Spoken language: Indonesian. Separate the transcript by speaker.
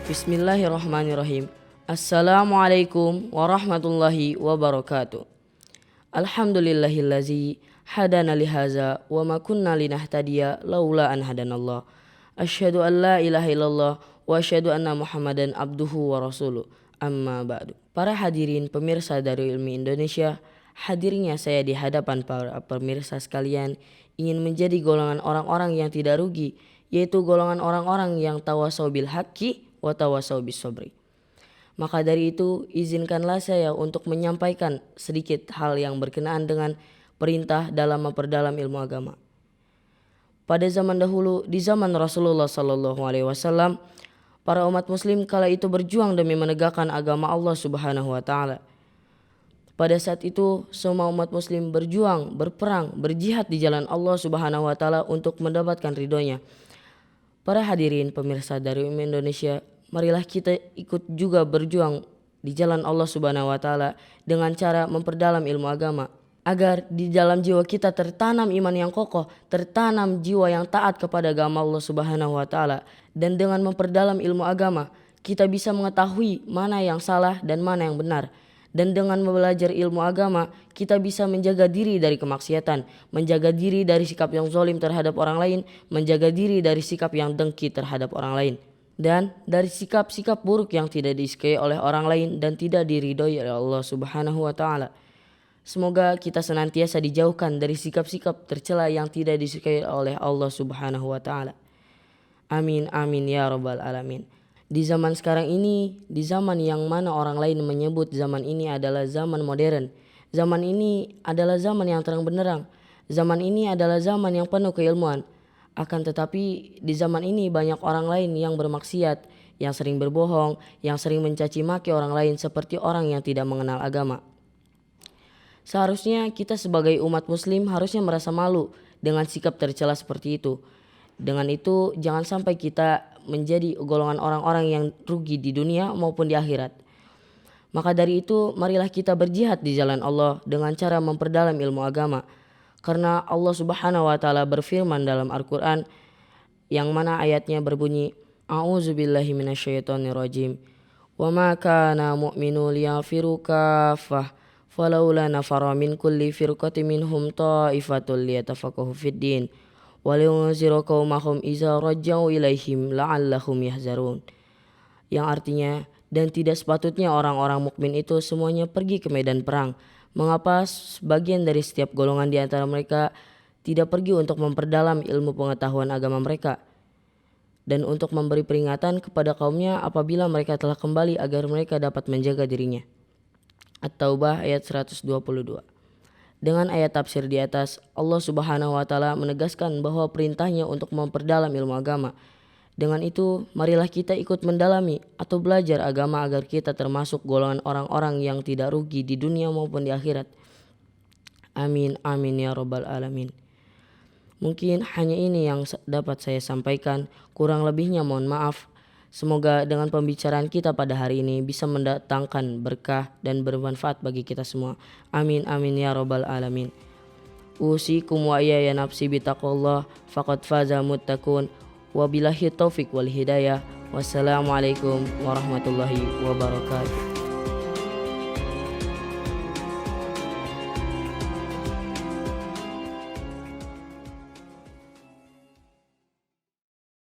Speaker 1: Bismillahirrahmanirrahim. Assalamualaikum warahmatullahi wabarakatuh. Alhamdulillahillazi hadana lihaza wa ma kunna linahtadiya laula an hadanallah. Asyhadu an la ilaha illallah wa asyhadu anna Muhammadan abduhu wa rasuluh. Amma ba'du. Para hadirin pemirsa Darul Ilmi Indonesia, hadirnya saya di hadapan para pemirsa sekalian ingin menjadi golongan orang-orang yang tidak rugi, yaitu golongan orang-orang yang tawasau bil haqqi wa tawasau bis sabri. Maka dari itu izinkanlah saya untuk menyampaikan sedikit hal yang berkenaan dengan perintah dalam memperdalam ilmu agama. Pada zaman dahulu, di zaman Rasulullah SAW, para umat muslim kala itu berjuang demi menegakkan agama Allah Subhanahu wa taala. Pada saat itu semua umat muslim berjuang, berperang, berjihad di jalan Allah Subhanahu wa taala untuk mendapatkan ridhonya. Para hadirin pemirsa dari Indonesia, marilah kita ikut juga berjuang di jalan Allah Subhanahu wa taala dengan cara memperdalam ilmu agama agar di dalam jiwa kita tertanam iman yang kokoh, tertanam jiwa yang taat kepada agama Allah Subhanahu wa taala, dan dengan memperdalam ilmu agama kita bisa mengetahui mana yang salah dan mana yang benar. Dan dengan belajar ilmu agama, kita bisa menjaga diri dari kemaksiatan, menjaga diri dari sikap yang zalim terhadap orang lain, menjaga diri dari sikap yang dengki terhadap orang lain, dan dari sikap-sikap buruk yang tidak disukai oleh orang lain dan tidak diridhoi oleh Allah Subhanahu wa taala. Semoga kita senantiasa dijauhkan dari sikap-sikap tercela yang tidak disukai oleh Allah Subhanahu wa taala. Amin amin ya rabbal alamin. Di zaman sekarang ini, di zaman yang mana orang lain menyebut zaman ini adalah zaman modern, zaman ini adalah zaman yang terang benderang, zaman ini adalah zaman yang penuh keilmuan. Akan tetapi di zaman ini banyak orang lain yang bermaksiat, yang sering berbohong, yang sering mencaci maki orang lain seperti orang yang tidak mengenal agama. Seharusnya kita sebagai umat muslim harusnya merasa malu dengan sikap tercela seperti itu. Dengan itu jangan sampai kita menjadi golongan orang-orang yang rugi di dunia maupun di akhirat. Maka dari itu marilah kita berjihad di jalan Allah dengan cara memperdalam ilmu agama. Karena Allah Subhanahu wa taala berfirman dalam Al-Qur'an yang mana ayatnya berbunyi, A'udzubillahi minasyaitonirrajim. Wa ma kana mu'minu liyafiru kaffah falaula nafara min kulli firqatin minhum ta'ifatul liyatafaqahu fid din. Waliyunziru qaumahum iza raja'u ilaihim la'allahum yahzarun. Yang artinya, dan tidak sepatutnya orang-orang mukmin itu semuanya pergi ke medan perang. Mengapa sebagian dari setiap golongan di antara mereka tidak pergi untuk memperdalam ilmu pengetahuan agama mereka dan untuk memberi peringatan kepada kaumnya apabila mereka telah kembali agar mereka dapat menjaga dirinya. At-Taubah ayat 122. Dengan ayat tafsir di atas, Allah Subhanahu wa taala menegaskan bahwa perintahnya untuk memperdalam ilmu agama. Dengan itu, marilah kita ikut mendalami atau belajar agama agar kita termasuk golongan orang-orang yang tidak rugi di dunia maupun di akhirat. Amin amin ya rabbal alamin. Mungkin hanya ini yang dapat saya sampaikan, kurang lebihnya mohon maaf. Semoga dengan pembicaraan kita pada hari ini bisa mendatangkan berkah dan bermanfaat bagi kita semua. Amin amin ya rabbal alamin. Usikum wa iyaya nafsi bitaqwallah faqad faza muttaqun. Wabillahi taufik wal hidayah. Wassalamualaikum warahmatullahi wabarakatuh.